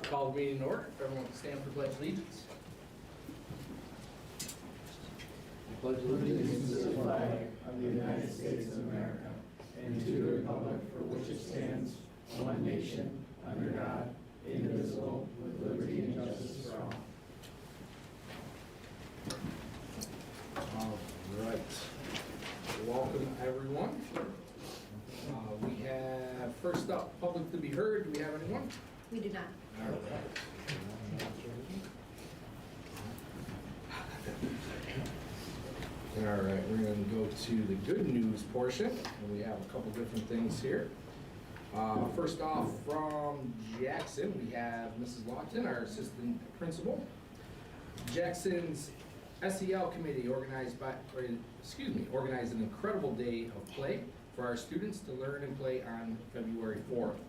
Call the meeting in order. If everyone can stand for pledge allegiance. I pledge Allegiance to the flag of the United States of America and to the republic for which it stands, one nation, under God, indivisible, with liberty and justice for all. All right. Welcome, everyone. We have, first up, public to be heard. Do we have anyone? We do not. All right. All right, we're going to go to the good news portion, and we have a couple different things here. First off, from Jackson, we have Mrs. Lawton, our assistant principal. Jackson's SEL committee organized an incredible day of play for our students to learn and play on February 4th.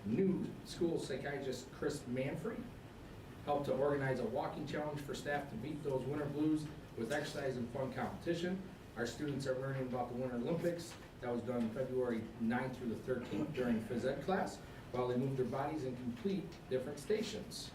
New school psychiatrist Chris Manfrey helped to organize a walking challenge for staff to beat those winter blues with exercise and fun competition. Our students are learning about the Winter Olympics. That was done February 9th through the 13th during phys ed class while they move their bodies and complete different stations.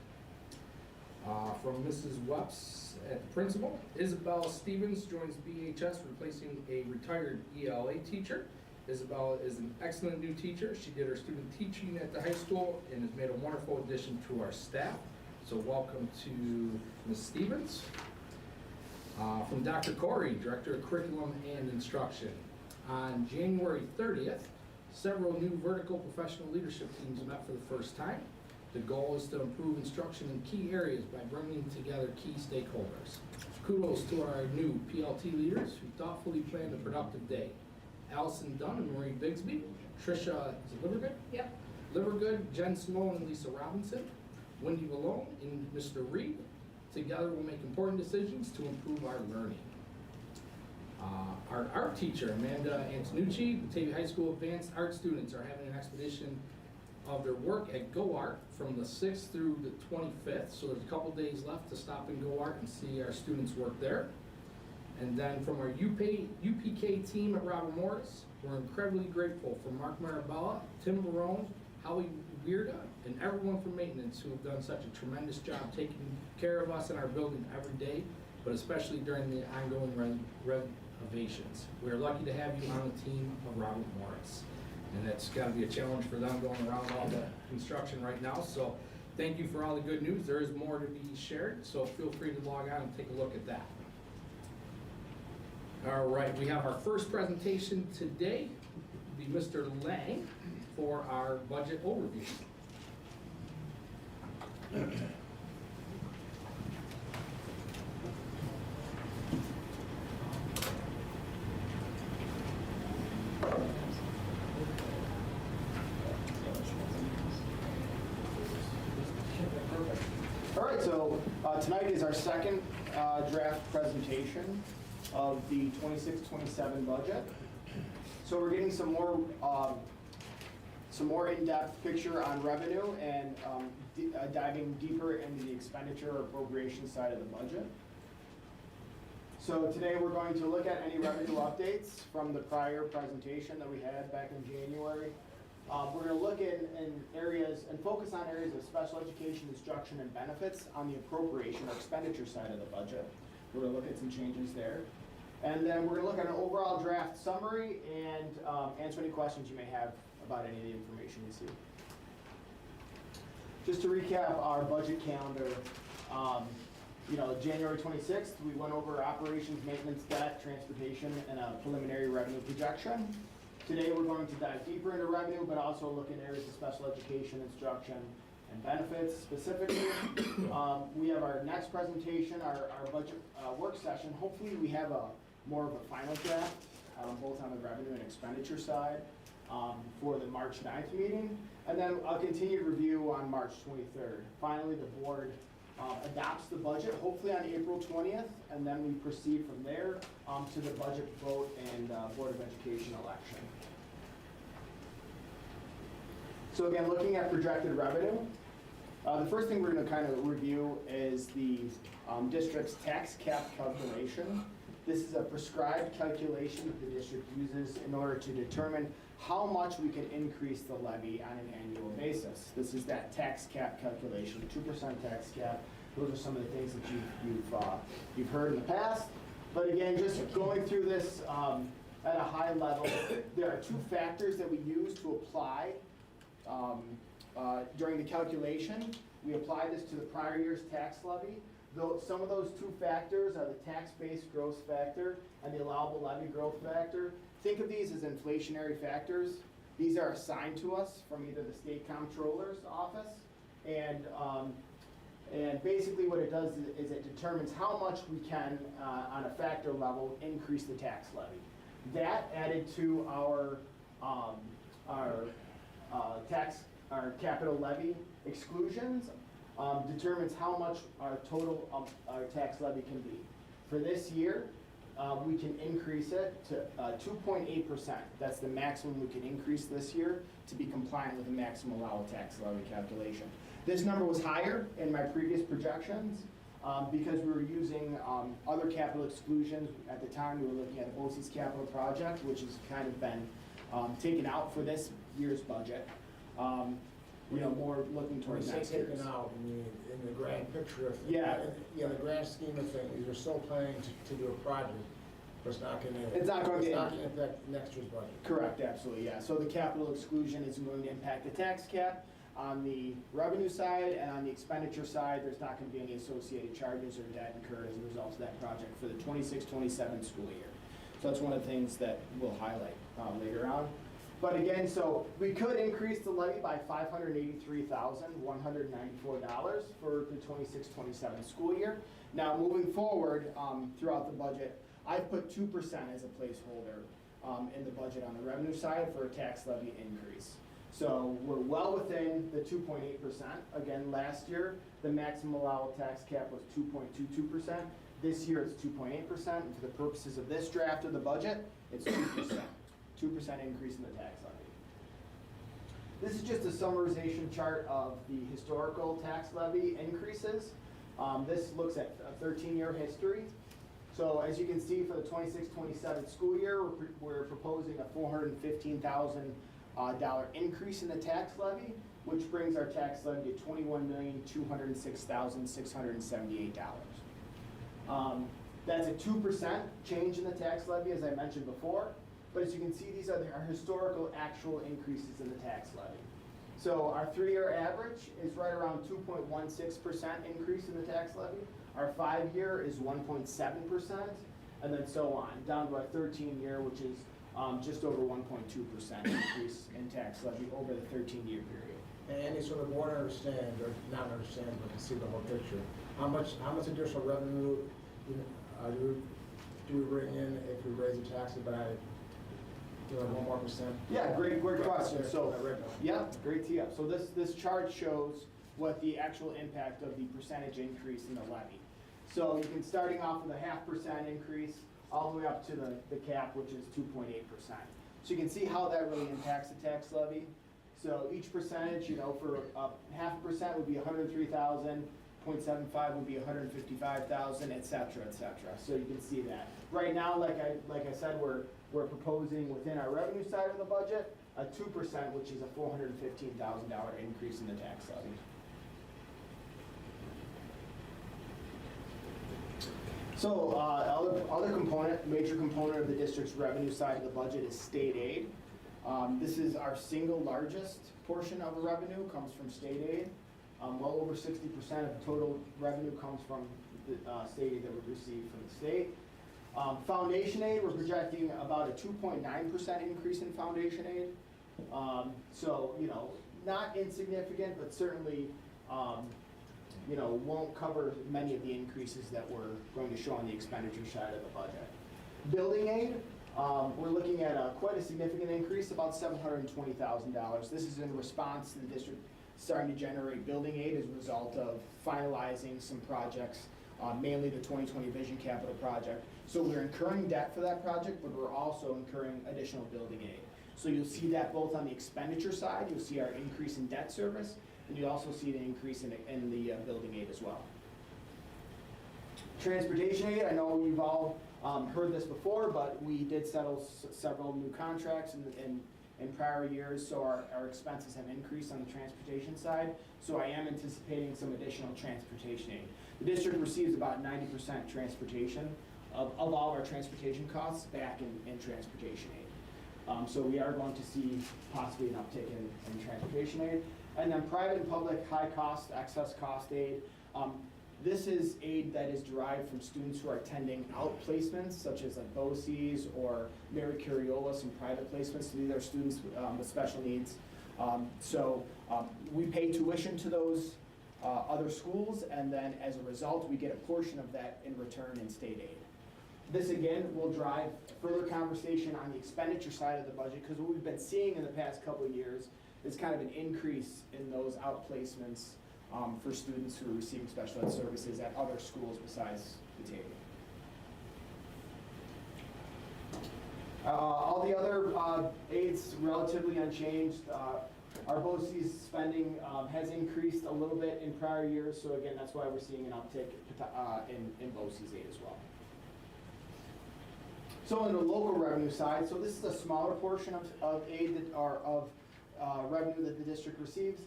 From Mrs. Weps at the principal, Isabella Stevens joins BHS replacing a retired ELA teacher. Isabella is an excellent new teacher. She did her student teaching at the high school and has made a wonderful addition to our staff. So welcome to Ms. Stevens. From Dr. Corey, Director of Curriculum and Instruction. On January 30th, several new vertical professional leadership teams met for the first time. The goal is to improve instruction in key areas by bringing together key stakeholders. Kudos to our new PLT leaders who thoughtfully planned a productive day. Allison Dunn and Marie Bigsby, Trisha, is it Livergood? Yep. Livergood, Jen Sloan and Lisa Robinson, Wendy Malone and Mr. Reed. Together we'll make important decisions to improve our learning. Our art teacher, Amanda Antonucci, Batavia High School advanced art students are having an expedition of their work at Go Art from the 6th through the 25th. So there's a couple days left to stop and Go Art and see our students work there. And then from our UPK team at Robert Morris, we're incredibly grateful for Mark Marabella, Tim Barone, Howie Weirda, and everyone from maintenance who have done such a tremendous job taking care of us in our building every day, but especially during the ongoing renovations. We're lucky to have you on the team of Robert Morris. And that's got to be a challenge for them going around all the construction right now. So thank you for all the good news. There is more to be shared, so feel free to log on and take a look at that. All right, we have our first presentation today. It'll be Mr. Lang for our budget overview. All right, so tonight is our second draft presentation of the 26-27 budget. So we're getting some more in-depth picture on revenue and diving deeper into the expenditure or appropriation side of the budget. So today we're going to look at any revenue updates from the prior presentation that we had back in January. We're going to look in areas and focus on areas of special education, instruction, and benefits on the appropriation or expenditure side of the budget. We're going to look at some changes there. And then we're going to look at an overall draft summary and answer any questions you may have about any of the information you see. Just to recap our budget calendar, January 26th, we went over operations, maintenance, debt, transportation, and a preliminary revenue projection. Today we're going to dive deeper into revenue, but also look in areas of special education, instruction, and benefits. Specifically, we have our next presentation, our budget work session. Hopefully we have more of a final draft, both on the revenue and expenditure side, for the March 9th meeting. And then I'll continue review on March 23rd. Finally, the board adopts the budget, hopefully on April 20th, and then we proceed from there to the budget vote and Board of Education election. So again, looking at projected revenue, the first thing we're going to kind of review is the district's tax cap calculation. This is a prescribed calculation that the district uses in order to determine how much we can increase the levy on an annual basis. This is that tax cap calculation, 2% tax cap. Those are some of the things that you've heard in the past. But again, just going through this at a high level, there are two factors that we use to apply during the calculation. We apply this to the prior year's tax levy. Though some of those two factors are the tax base growth factor and the allowable levy growth factor. Think of these as inflationary factors. These are assigned to us from either the state comptroller's office, and basically what it does is it determines how much we can, on a factor level, increase the tax levy. That added to our capital levy exclusions determines how much our total our tax levy can be. For this year, we can increase it to 2.8%. That's the maximum we can increase this year to be compliant with the maximum allowable tax levy calculation. This number was higher in my previous projections because we were using other capital exclusions. At the time, we were looking at the BOCES capital project, which has kind of been taken out for this year's budget. More looking towards next year. Taken out, I mean, in the grand picture of things. Yeah. In the grand scheme of things, you're still planning to do a project, but it's not gonna. It's not going to impact next year's budget. Correct, absolutely, yeah. So the capital exclusion isn't going to impact the tax cap. On the revenue side and on the expenditure side, there's not going to be any associated charges or debt incurred as a result of that project for the 26-27 school year. So that's one of the things that we'll highlight later on. But again, so we could increase the levy by $583,194 for the 26-27 school year. Now, moving forward throughout the budget, I've put 2% as a placeholder in the budget on the revenue side for a tax levy increase. So we're well within the 2.8%. Again, last year, the maximum allowable tax cap was 2.22%. This year, it's 2.8%. And for the purposes of this draft of the budget, it's 2%. 2% increase in the tax levy. This is just a summarization chart of the historical tax levy increases. This looks at a 13-year history. So as you can see, for the 26-27 school year, we're proposing a $415,000 increase in the tax levy, which brings our tax levy to $21,206,678. That's a 2% change in the tax levy, as I mentioned before. But as you can see, these are our historical actual increases in the tax levy. So our 3-year average is right around 2.16% increase in the tax levy. Our 5-year is 1.7%, and then so on, down to our 13-year, which is just over 1.2% increase in tax levy over the 13-year period. And Andy, so the board understand, or not understand, but can see the whole picture. How much additional revenue do we bring in if we raise the taxes by 1 more %? Yeah, great question. So, yeah, great tee up. So this chart shows what the actual impact of the percentage increase in the levy. So you can starting off with a 0.5% increase all the way up to the cap, which is 2.8%. So you can see how that really impacts the tax levy. So each percentage, for 0.5% would be 103,000, 0.75 would be 155,000, et cetera, et cetera. So you can see that. Right now, like I said, we're proposing within our revenue side of the budget a 2%, which is a $415,000 increase in the tax levy. So other component, major component of the district's revenue side of the budget is state aid. This is our single largest portion of the revenue, comes from state aid. Well over 60% of the total revenue comes from the state aid that we receive from the state. Foundation aid, we're projecting about a 2.9% increase in foundation aid. So, not insignificant, but certainly, won't cover many of the increases that we're going to show on the expenditure side of the budget. Building aid, we're looking at quite a significant increase, about $720,000. This is in response to the district starting to generate building aid as a result of finalizing some projects, mainly the 2020 Vision Capital Project. So we're incurring debt for that project, but we're also incurring additional building aid. So you'll see that both on the expenditure side, you'll see our increase in debt service, and you also see the increase in the building aid as well. Transportation aid, I know you've all heard this before, but we did settle several new contracts in prior years, so our expenses have increased on the transportation side. So I am anticipating some additional transportation aid. The district receives about 90% transportation of all our transportation costs back in transportation aid. So we are going to see possibly an uptick in transportation aid. And then private and public high cost, excess cost aid. This is aid that is derived from students who are attending outplacements, such as like BCSD or Mary Curiola, some private placements. So these are students with special needs. We pay tuition to those other schools, and then as a result, we get a portion of that in return in state aid. This again will drive further conversation on the expenditure side of the budget, because what we've been seeing in the past couple of years is kind of an increase in those outplacements for students who are receiving special ed services at other schools besides the table. All the other aids relatively unchanged. Our BCSD spending has increased a little bit in prior years, so again, that's why we're seeing an uptick in BCSD aid as well. So on the local revenue side, so this is a smaller portion of aid that are of revenue that the district receives,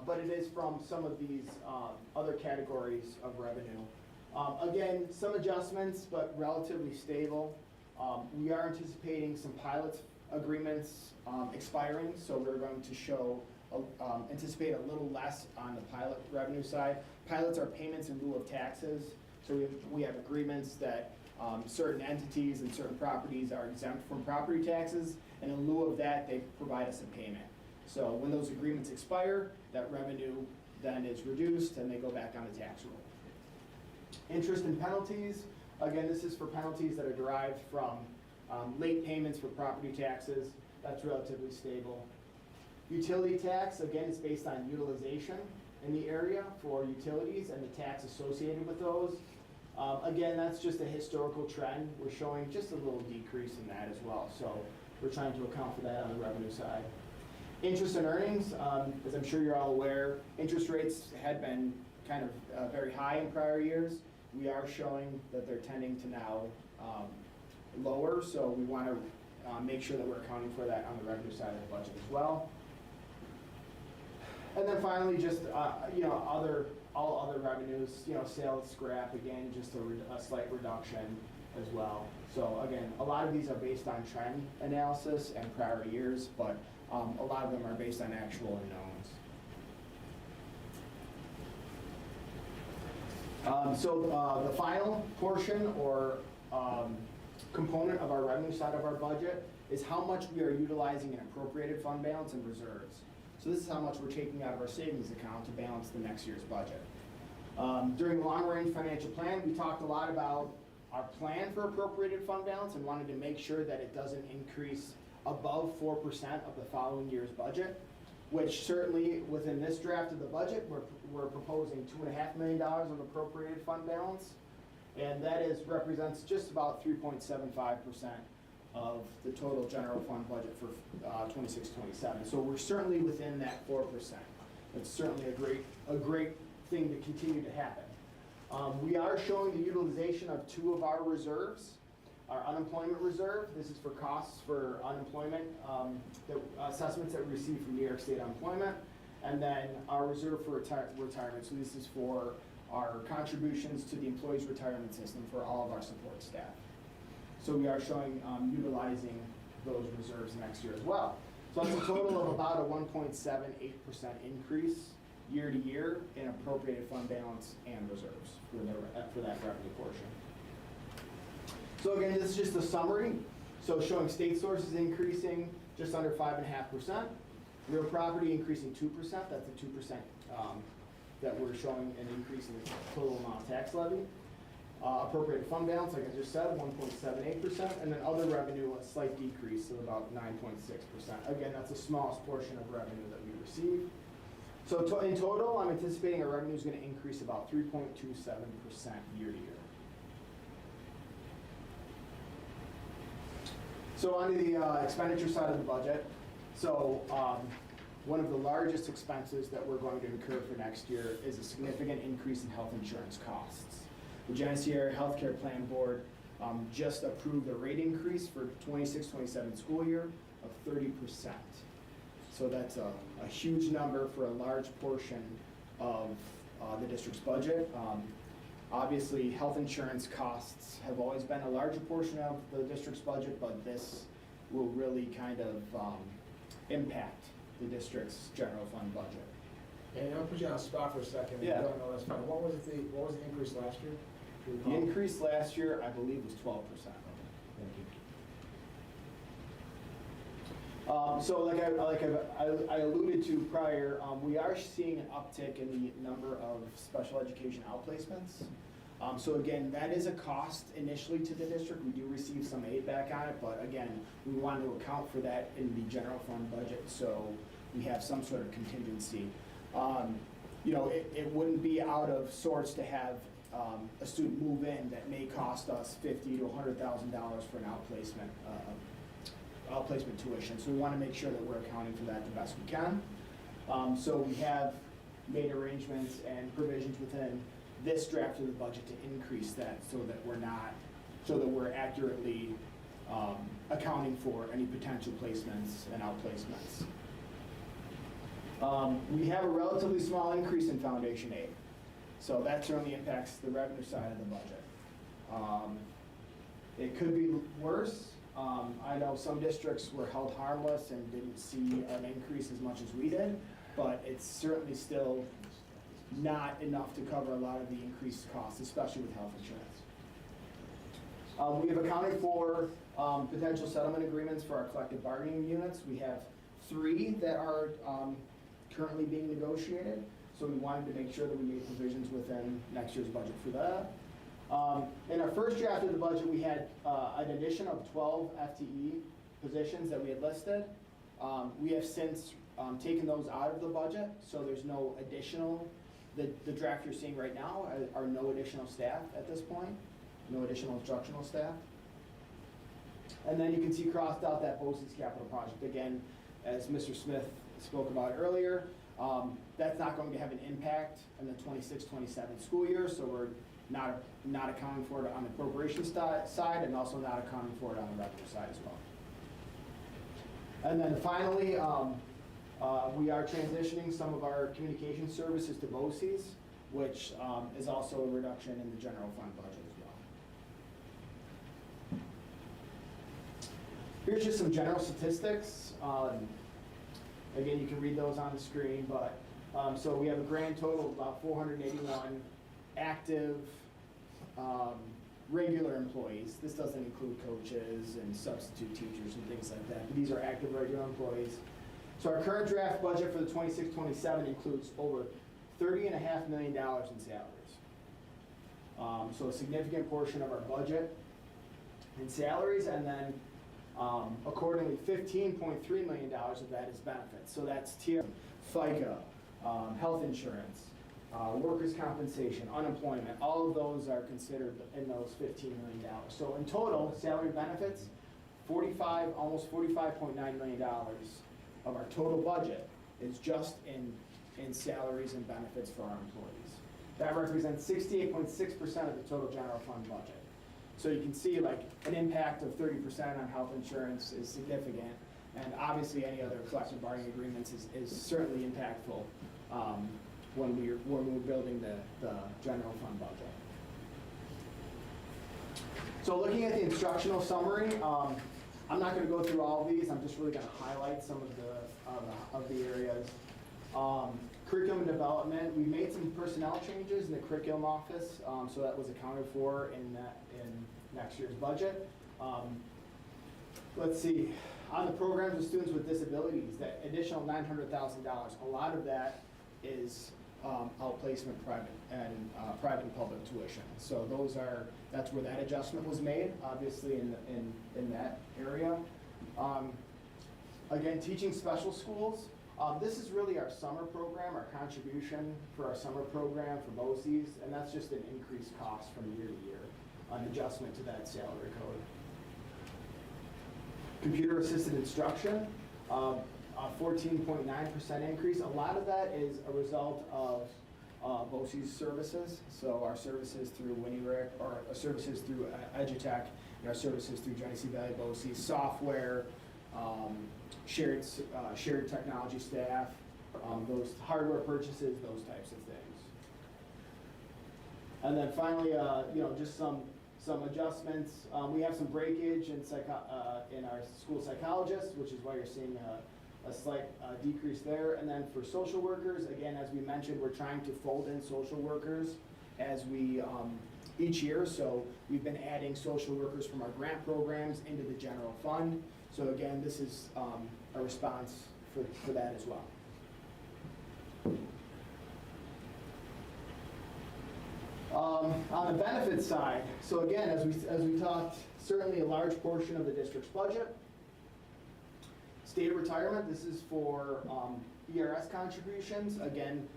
but it is from some of these other categories of revenue. Again, some adjustments, but relatively stable. We are anticipating some pilot agreements expiring, so we're going to anticipate a little less on the pilot revenue side. Pilots are payments in lieu of taxes, so we have agreements that certain entities and certain properties are exempt from property taxes, and in lieu of that, they provide us a payment. So when those agreements expire, that revenue then is reduced and they go back on the tax roll. Interest and penalties, again, this is for penalties that are derived from late payments for property taxes. That's relatively stable. Utility tax, again, is based on utilization in the area for utilities and the tax associated with those. Again, that's just a historical trend. We're showing just a little decrease in that as well. So we're trying to account for that on the revenue side. Interest and earnings, as I'm sure you're all aware, interest rates had been kind of very high in prior years. We are showing that they're tending to now lower, so we want to make sure that we're accounting for that on the revenue side of the budget as well. And then finally, just all other revenues, sales, scrap, again, just a slight reduction as well. So again, a lot of these are based on trend analysis and prior years, but a lot of them are based on actual unknowns. The final portion or component of our revenue side of our budget is how much we are utilizing in appropriated fund balance and reserves. So this is how much we're taking out of our savings account to balance the next year's budget. During the long-range financial plan, we talked a lot about our plan for appropriated fund balance and wanted to make sure that it doesn't increase above 4% of the following year's budget, which certainly within this draft of the budget, we're proposing $2.5 million of appropriated fund balance, and that represents just about 3.75% of the total general fund budget for 26-27. So we're certainly within that 4%. It's certainly a great thing to continue to happen. We are showing the utilization of two of our reserves. Our unemployment reserve, this is for costs for unemployment, the assessments that we receive from New York State Unemployment, and then our reserve for retirement. So this is for our contributions to the employees' retirement system for all of our support staff. So we are showing utilizing those reserves next year as well. So that's a total of about a 1.78% increase year to year in appropriated fund balance and reserves for that revenue portion. So again, this is just a summary. So showing state sources increasing just under 5.5%, real property increasing 2%. That's the 2% that we're showing an increase in the total amount of tax levy. Appropriated fund balance, like I just said, 1.78%, and then other revenue, a slight decrease of about 9.6%. Again, that's the smallest portion of revenue that we receive. So in total, I'm anticipating our revenue is going to increase about 3.27% year to year. So on the expenditure side of the budget, so one of the largest expenses that we're going to incur for next year is a significant increase in health insurance costs. The Genesee Area Healthcare Plan Board just approved a rate increase for 26-27 school year of 30%. So that's a huge number for a large portion of the district's budget. Obviously, health insurance costs have always been a larger portion of the district's budget, but this will really kind of impact the district's general fund budget. And I'll put you on the spot for a second. Yeah. I don't know, that's fine. What was the increase last year? Do you The recall? increase last year, I believe, was 12%. Thank you. So like I alluded to prior, we are seeing an uptick in the number of special education outplacements. So again, that is a cost initially to the district. We do receive some aid back on it, but again, we want to account for that in the general fund budget, so we have some sort of contingency. You know, it wouldn't be out of sorts to have a student move in that may cost us $50,000 to $100,000 for an outplacement tuition. So we want to make sure that we're accounting for that the best we can. So we have made arrangements and provisions within this draft of the budget to increase that so that we're accurately accounting for any potential placements and outplacements. We have a relatively small increase in foundation aid. So that certainly impacts the revenue side of the budget. It could be worse. I know some districts were held harmless and didn't see an increase as much as we did, but it's certainly still not enough to cover a lot of the increased costs, especially with health insurance. We have accounted for potential settlement agreements for our collective bargaining units. We have 3 that are currently being negotiated, so we wanted to make sure that we made provisions within next year's budget for that. In our first draft of the budget, we had an addition of 12 FTE positions that we had listed. We have since taken those out of the budget, so there's no additional, the draft you're seeing right now are no additional staff at this point, no additional instructional staff. And then you can see crossed out that BCSD capital project. Again, as Mr. Smith spoke about earlier, that's not going to have an impact in the 26-27 school year, so we're not accounting for it on the appropriation side and also not accounting for it on the revenue side as well. And then finally, we are transitioning some of our communication services to BCSD, which is also a reduction in the general fund budget as well. Here's just some general statistics. Again, you can read those on the screen, but so we have a grand total of about 481 active regular employees. This doesn't include coaches and substitute teachers and things like that, but these are active regular employees. So our current draft budget for the 26-27 includes over $30.5 million in salaries. So a significant portion of our budget in salaries, and then accordingly $15.3 million of that is benefits. So that's FICA, health insurance, workers' compensation, unemployment, all of those are considered in those $15 million. So in total, salary benefits, almost $45.9 million of our total budget is just in salaries and benefits for our employees. That represents 68.6% of the total general fund budget. So you can see like an impact of 30% on health insurance is significant, and obviously any other collective bargaining agreements is certainly impactful when we're building the general fund budget. So looking at the instructional summary, I'm not going to go through all of these. I'm just really going to highlight some of the areas. Curriculum development, we made some personnel changes in the curriculum office, so that was accounted for in next year's budget. Let's see, on the programs of students with disabilities, that additional $900,000, a lot of that is outplacement private and public tuition. So that's where that adjustment was made, obviously in that area. Again, teaching special schools. This is really our summer program, our contribution for our summer program for BCSD, and that's just an increased cost from year to year, an adjustment to that salary code. Computer-assisted instruction, a 14.9% increase. A lot of that is a result of BOCES services. So our services through WinnyRick, or our services through Edutech, and our services through Genesee Valley BOCES, software, shared technology staff, those hardware purchases, those types of things. And then finally, just some adjustments. We have some breakage in our school psychologists, which is why you're seeing a slight decrease there. And then for social workers, again, as we mentioned, we're trying to fold in social workers as we each year. So we've been adding social workers from our grant programs into the general fund. So again, this is a response for that as well. On the benefits side, so again, as we talked, certainly a large portion of the district's budget. State retirement, this is for ERS contributions. Again,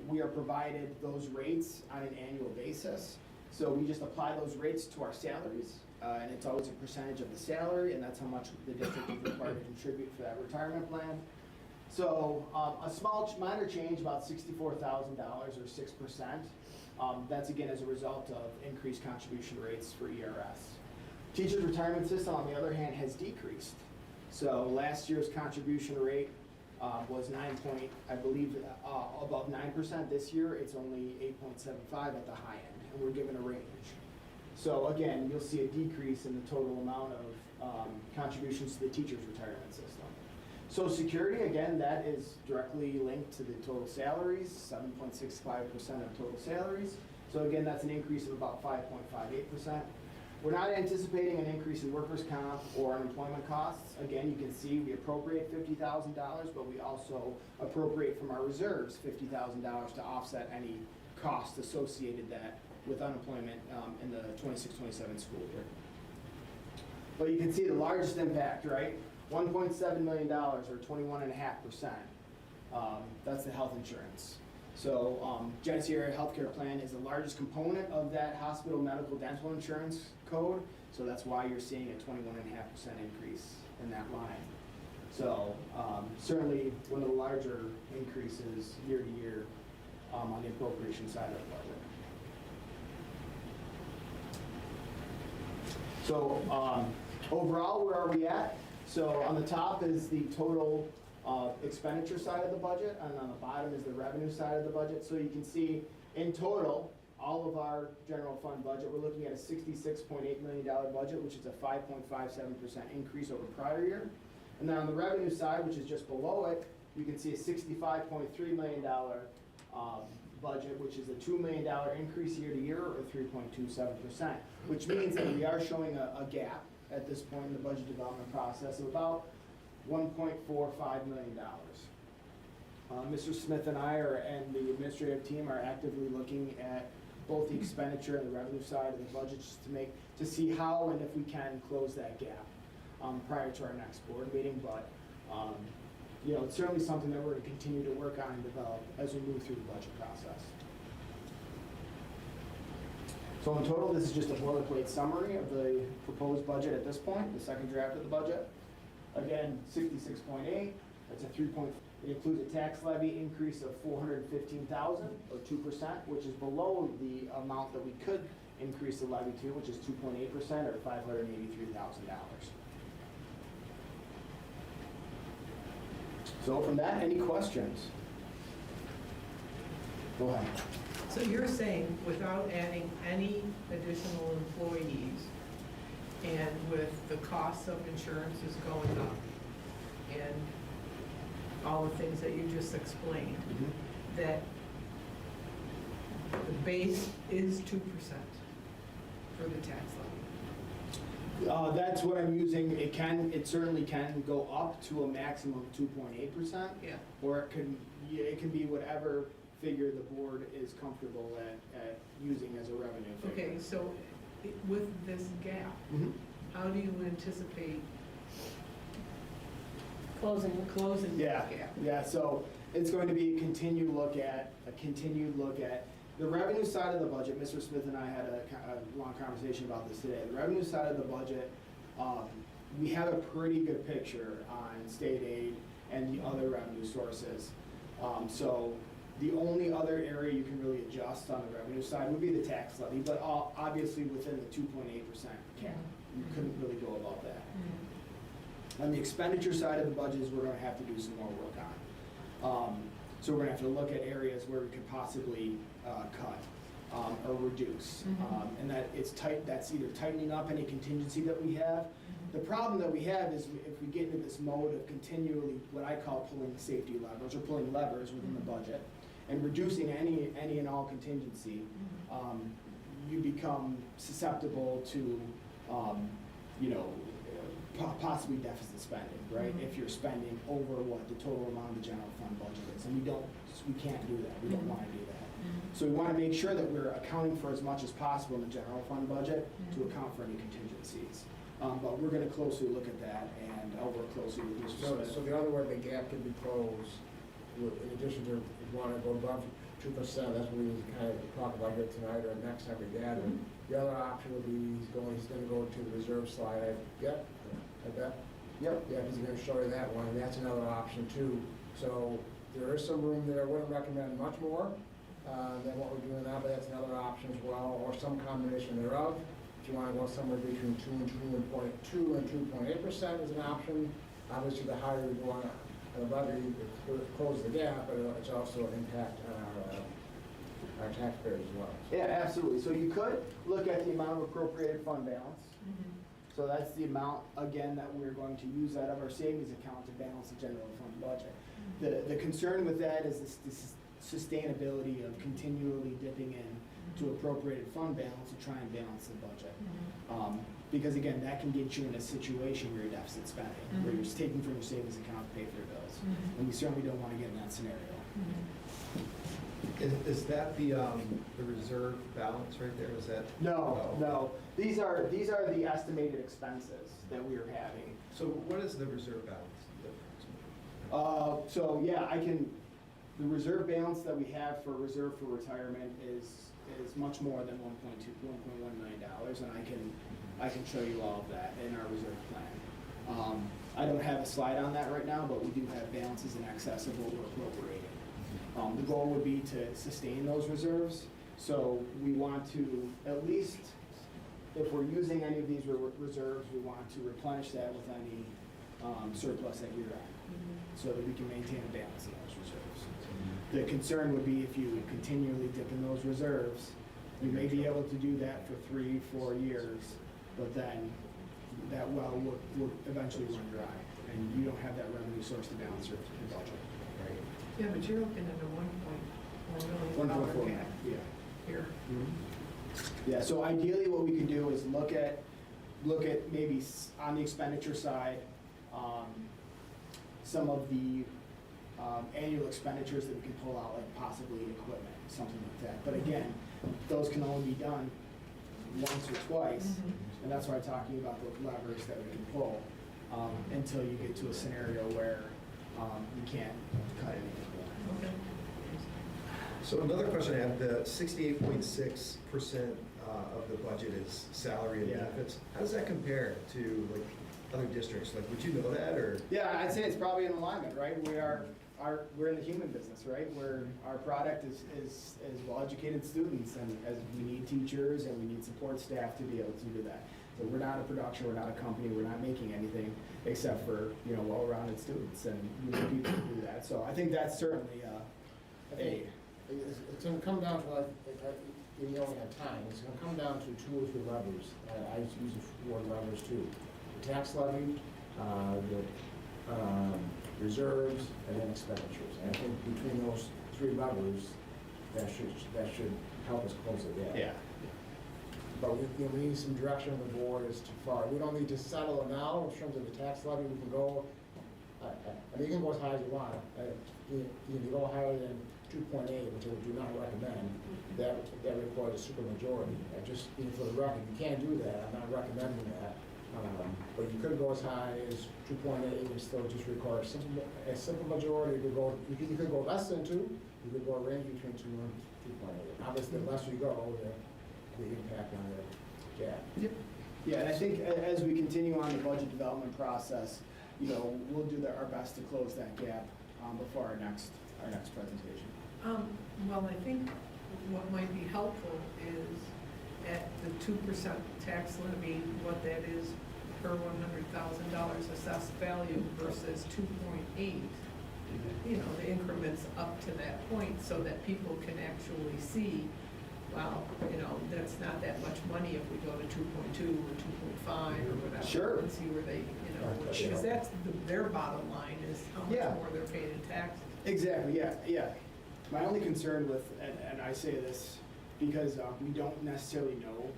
we are provided those rates on an annual basis. So we just apply those rates to our salaries, and it's always a percentage of the salary, and that's how much the district is required to contribute for that retirement plan. So a small minor change, about $64,000 or 6%. That's again as a result of increased contribution rates for ERS. Teachers' retirement system, on the other hand, has decreased. So last year's contribution rate was above 9%. This year, it's only 8.75 at the high end, and we're given a range. So again, you'll see a decrease in the total amount of contributions to the teachers' retirement system. Social Security, again, that is directly linked to the total salaries, 7.65% of total salaries. So again, that's an increase of about 5.58%. We're not anticipating an increase in workers' comp or unemployment costs. Again, you can see we appropriate $50,000, but we also appropriate from our reserves $50,000 to offset any costs associated with unemployment in the 26-27 school year. But you can see the largest impact, right? $1.7 million or 21.5%. That's the health insurance. So Genesee Area Healthcare Plan is the largest component of that hospital medical dental insurance code. So that's why you're seeing a 21.5% increase in that line. So certainly one of the larger increases year to year on the appropriation side of the budget. So overall, where are we at? So on the top is the total expenditure side of the budget, and on the bottom is the revenue side of the budget. So you can see in total, all of our general fund budget, we're looking at a $66.8 million budget, which is a 5.57% increase over prior year. And then on the revenue side, which is just below it, you can see a $65.3 million budget, which is a $2 million increase year to year, or 3.27%, which means that we are showing a gap at this point in the budget development process of about $1.45 million. Mr. Smith and I and the administrative team are actively looking at both the expenditure and the revenue side of the budget just to see how and if we can close that gap prior to our next board meeting. But it's certainly something that we're going to continue to work on and develop as we move through the budget process. So in total, this is just a boilerplate summary of the proposed budget at this point, the second draft of the budget. Again, 66.8, that's a 3. It includes a tax levy increase of $415,000 or 2%, which is below the amount that we could increase the levy to, which is 2.8% or $583,000. So from that, any questions? Go ahead. So you're saying without adding any additional employees and with the cost of insurances going up and all the things that you just explained, that the base is 2% for the tax levy? That's what I'm using. It certainly can go up to a maximum of 2.8%. Yeah. Or it can be whatever figure the board is comfortable at using as a revenue figure. Okay, so with this gap, how do you anticipate closing this gap? Yeah, so it's going to be a continued look at the revenue side of the budget. Mr. Smith and I had a long conversation about this today. The revenue side of the budget, we have a pretty good picture on state aid and the other revenue sources. So The only other area you can really adjust on the revenue side would be the tax levy, but obviously within the 2.8% cap. You couldn't really go about that. On the expenditure side of the budget is we're gonna have to do some more work on. So we're gonna have to look at areas where we could possibly cut or reduce. And that's either tightening up any contingency that we have. The problem that we have is if we get into this mode of continually, what I call pulling safety levers or pulling levers within the budget and reducing any and all contingency, you become susceptible to, possibly deficit spending, right? If you're spending over what the total amount of the general fund budget is, and we can't do that. We don't want to do that. So we want to make sure that we're accounting for as much as possible in the general fund budget to account for any contingencies. But we're going to closely look at that, and I'll work closely with Mr. Smith. So the other way the gap can be closed, in addition to, if you want to go above 2%, that's what we kind of talk about here tonight or next time we gather. The other option would be he's going to go to the reserve slide. I bet. Yep. Yeah, he's going to show you that one, and that's another option too. So there is some room there. I wouldn't recommend much more than what we're doing now, but that's another option as well, or some combination thereof. If you want to go somewhere between 2 and 2.8% is an option. Obviously, the higher you go on the levy, it closes the gap, but it's also an impact on our taxpayers as well. Yeah, absolutely. So you could look at the amount of appropriated fund balance. So that's the amount, again, that we're going to use out of our savings account to balance the general fund budget. The concern with that is this sustainability of continually dipping in to appropriated fund balance to try and balance the budget. Because again, that can get you in a situation where you're deficit spending, where you're taking from your savings account to pay for your bills. And we certainly don't want to get in that scenario. Is that the reserve balance right there? Is that? No. These are the estimated expenses that we are having. So what is the reserve balance? So yeah, the reserve balance that we have for reserve for retirement is much more than $1.1 million, and I can show you all of that in our reserve plan. I don't have a slide on that right now, but we do have balances in excess of what we're appropriating. The goal would be to sustain those reserves, so we want to, at least if we're using any of these reserves, we want to replenish that with any surplus at year end, so that we can maintain a balance in those reserves. The concern would be if you continually dip in those reserves, you may be able to do that for 3-4 years, but then that well will eventually run dry, and you don't have that revenue source to balance your budget. Right. Yeah, but you're looking at a $1.4 million gap here. Yeah, so ideally what we can do is look at maybe on the expenditure side, some of the annual expenditures that we can pull out, like possibly equipment, something like that. But again, those can only be done once or twice, and that's why I'm talking about those levers that we can pull until you get to a scenario where you can't cut anything more. Okay. So another question I have, the 68.6% of the budget is salary and benefits. How does that compare to like other districts? Like, would you know that, or? Yeah, I'd say it's probably in alignment, right? We're in the human business, right? Where our product is well-educated students, and as we need teachers and we need support staff to be able to do that. So we're not a production, we're not a company, we're not making anything except for, well-rounded students, and we need people to do that. So I think that's certainly It's going to come down to, like, if you only have time, it's going to come down to 2 or 3 levers. I used to use the word levers too. The tax levy, the reserves, and then expenditures. And I think between those 3 levers, that should help us close the gap. Yeah. But we need some direction on the board as to far. We don't need to settle it now in terms of the tax levy. We can go, you can go as high as you want. You can go higher than 2.8, which I do not recommend. That requires a supermajority. Just for the record, you can't do that. I'm not recommending that. But you could go as high as 2.8 and still just require a simple majority. You could go less than 2. You could go a range between 2 and 2.8. Obviously, the less you go, the impact on the gap. Yep. Yeah, and I think as we continue on the budget development process, we'll do our best to close that gap before our next presentation. Well, I think what might be helpful is at the 2% tax levy, what that is per $100,000 assessed value versus 2.8. You know, the increments up to that point so that people can actually see, well, you know, that's not that much money if we go to 2.2 or 2.5 or whatever. Sure. And see where they, you know, Right, because that's their bottom line is how much Yeah. more they're paying in taxes. Exactly, yeah. My only concern with, and I say this because we don't necessarily know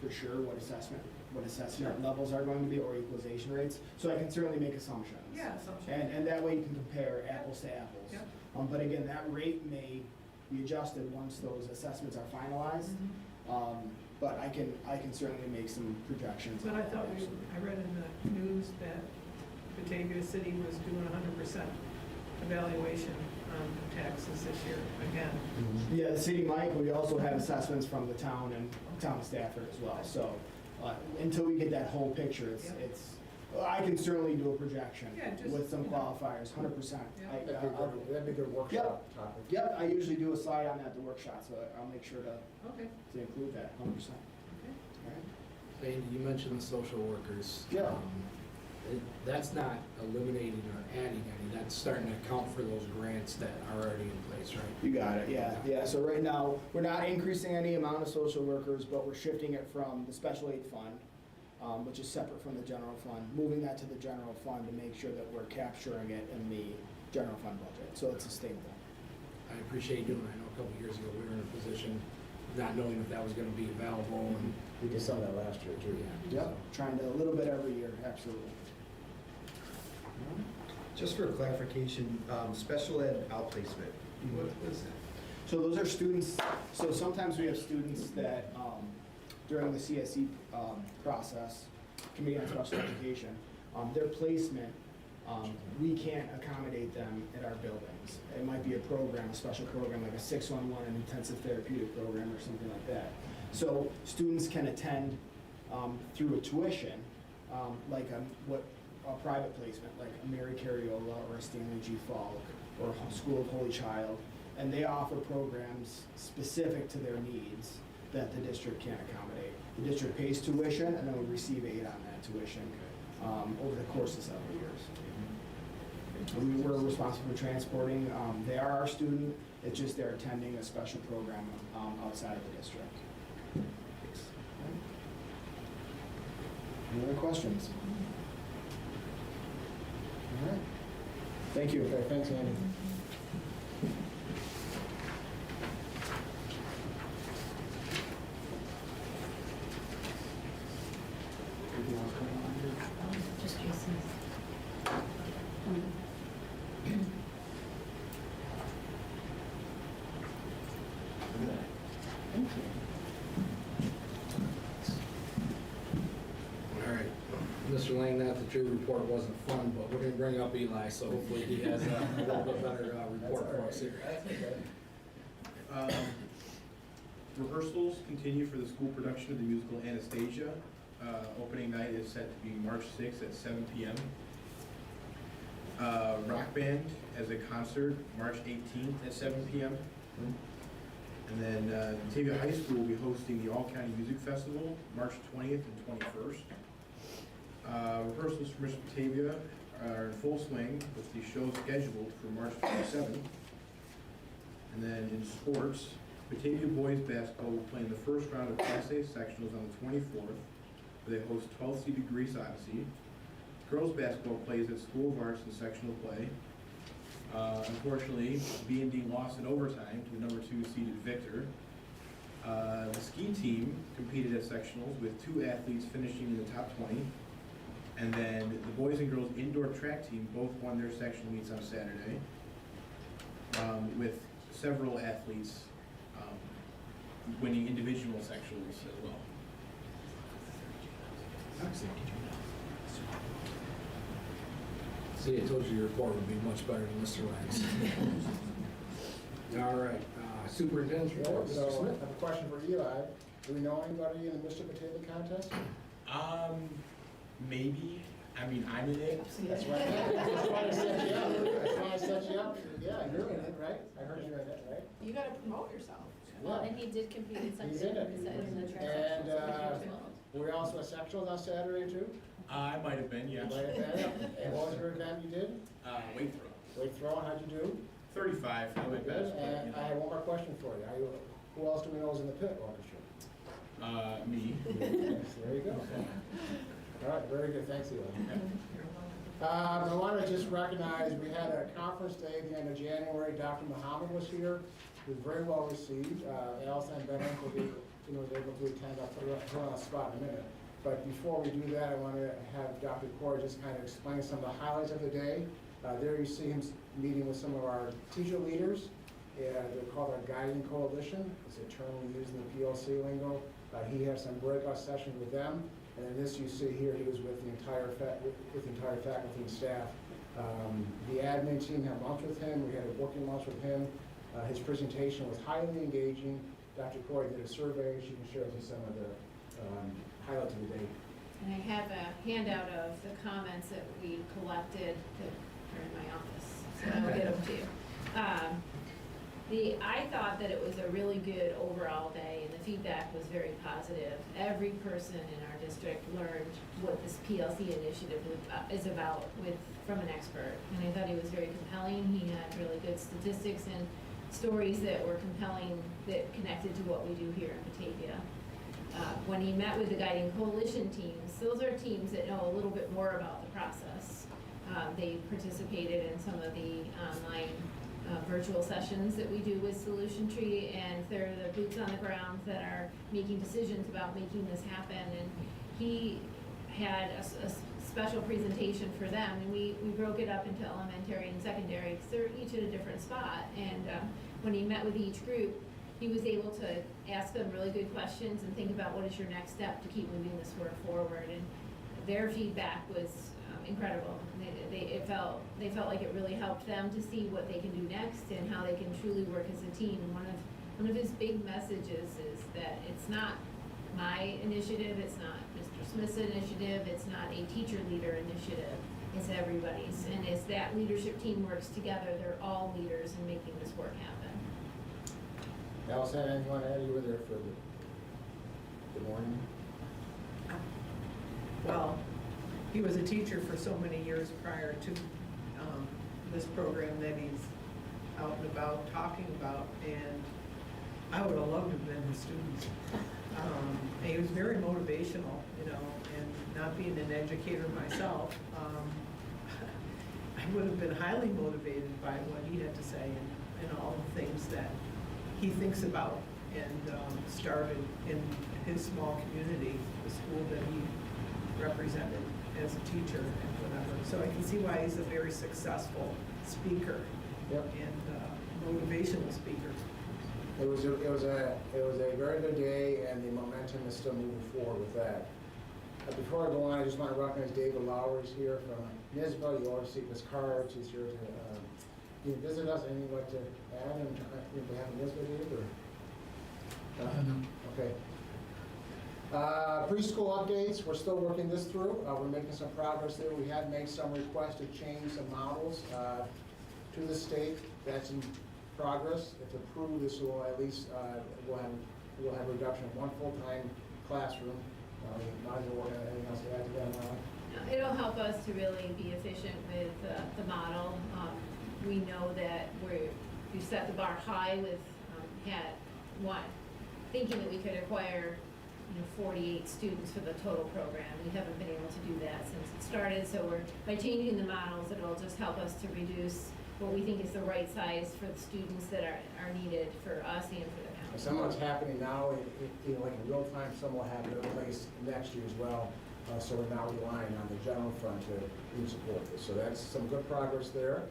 for sure what assessment levels are going to be or equalization rates, so I can certainly make assumptions. Yeah, assumption. And that way you can compare apples to apples. Yep. But again, that rate may be adjusted once those assessments are finalized. Mhm. But I can certainly make some projections. But on I that, thought, absolutely. I read in the news that Batavia City was doing 100% evaluation on taxes this year again. Yeah, the city might, we also have assessments from the town and town of Stafford as well, so, until we get that whole picture, I can certainly do a projection Yeah, just, with some you know. qualifiers, 100%. Yeah. That'd be a good workshop topic. Yep, I usually do a slide on that at the workshop, so I'll make sure to Okay, include that, 100%. okay. All right. Andy, you mentioned the social workers. Yeah. That's not eliminating or adding any, that's starting to account for those grants that are already in place, right? You got it, yeah. So right now, we're not increasing any amount of social workers, but we're shifting it from the special aid fund, which is separate from the general fund, moving that to the general fund to make sure that we're capturing it in the general fund budget, so it's sustainable. I appreciate you doing it. I know a couple of years ago, we were in a position not knowing if that was gonna be available and. We did some of that last year too. Yep, trying to, a little bit every year, absolutely. Just for clarification, special ed outplacement, what is that? So those are students, so sometimes we have students that during the CSE process, Committee on Special Education, their placement, we can't accommodate them at our buildings. It might be a program, a special program, like a 611, an intensive therapeutic program or something like that. So students can attend through a tuition, like a private placement, like a Mary Carriola or a Stanley G. Falk or a School of Holy Child, and they offer programs specific to their needs that the district can't accommodate. The district pays tuition, and then we receive aid on that tuition over the course of several years. We were responsible for transporting. They are our student. It's just they're attending a special program outside of the district. Any other questions? All right. Thank you. Okay, thanks, Andy. Anything else going on here? Just Jason's. Thank you. All right, Mr. Lang, not that your report wasn't fun, but we're gonna bring up Eli, so hopefully he has a little bit better report for us here. That's okay. Rehearsals continue for the school production of the musical Anastasia. Opening night is set to be March 6th at 7 p.m. Rock band as a concert, March 18th at 7 p.m. And then Batavia High School will be hosting the All County Music Festival, March 20th and 21st. Rehearsals for Miss Batavia are in full swing with the show scheduled for March 27th. And then in sports, Batavia boys basketball will play in the first round of Class A sectionals on the 24th, where they host 12th seeded Greece Odyssey. Girls basketball plays at School of Arts in sectional play. Unfortunately, B&D lost in overtime to the number 2 seeded Victor. The ski team competed at sectionals with 2 athletes finishing in the top 20. And then the boys and girls indoor track team both won their sectional meets on Saturday, with several athletes winning individual sectionals as well. See, I told you your report would be much better than Mr. Lang's. All right, superintendent's report, So Mr. I Smith. have a question for Eli. Do we know anybody in the Mr. Potato contest? Maybe. I mean, I'm in it. That's why that's why I set you up. That's why I set you up. Yeah, you're in it, right? I heard you're in it, right? You gotta promote yourself. Well, and he did compete in He's something in it. besides the track. And, we're also at sectionals on Saturday too? I might have been, yeah. Right at that? And what was your event you did? Weight throw. Weight throwing, how'd you do? 35, not my Good. best, but, you And I have one more question for you. Who else do we know is in the pit orchestra? me. Yes, there you go. All right, very good, thanks, Eli. I want to just recognize, we had a conference day at the end of January. Dr. Muhammad was here. It was very well received. Alison Bennett was able to attend. I'll put her on the spot in a minute. But before we do that, I want to have Dr. Corey just kind of explain some of the highlights of the day. There you see him meeting with some of our teacher leaders. They're called our Guiding Coalition. It's a term we use in the PLC lingo. He had some breakout sessions with them. And in this you see here, he was with the entire faculty and staff. The admin team had lunch with him. We had a working lunch with him. His presentation was highly engaging. Dr. Corey did a survey. She can share with you some of the highlights of the day. And I have a handout of the comments that we collected that are in my office, so I'll get them to you. I thought that it was a really good overall day, and the feedback was very positive. Every person in our district learned what this PLC initiative is about from an expert, and I thought he was very compelling. He had really good statistics and stories that were compelling, that connected to what we do here in Batavia. When he met with the Guiding Coalition teams, those are teams that know a little bit more about the process. They participated in some of the online virtual sessions that we do with Solution Tree, and they're the boots on the ground that are making decisions about making this happen. And he had a special presentation for them, and we broke it up into elementary and secondary because they're each at a different spot. And when he met with each group, he was able to ask them really good questions and think about what is your next step to keep moving this work forward. And their feedback was incredible. They felt like it really helped them to see what they can do next and how they can truly work as a team. One of his big messages is that it's not my initiative, it's not Mr. Smith's initiative, it's not a teacher leader initiative, it's everybody's. And as that leadership team works together, they're all leaders in making this work happen. Allison, anything you want to add? You were there for the morning. Well, he was a teacher for so many years prior to this program that he's out and about talking about, and I would have loved to have been his student. And he was very motivational, and not being an educator myself, I would have been highly motivated by what he had to say and all the things that he thinks about and started in his small community, the school that he represented as a teacher and whatever. So I can see why he's a very successful speaker. Yep. And motivational speaker. It was a very good day, and the momentum is still moving forward with that. Before I go on, I just want to recognize David Lowry's here from NISBA. You always see his cards. He's here to visit us. Anything you'd like to add on behalf of NISBA, Dave? No. Okay. Preschool updates, we're still working this through. We're making some progress there. We had made some requests to change some models to the state. That's in progress. If approved, this will at least, we'll have a reduction of one full-time classroom. Not going to anything else to add to that, Molly? It'll help us to really be efficient with the model. We know that we set the bar high with thinking that we could acquire 48 students for the total program. We haven't been able to do that since it started, so by changing the models, it'll just help us to reduce what we think is the right size for the students that are needed for us and for the county. Some of what's happening now, like in real time, some will have it in place next year as well. So we're now relying on the general fund to support this. So that's some good progress there.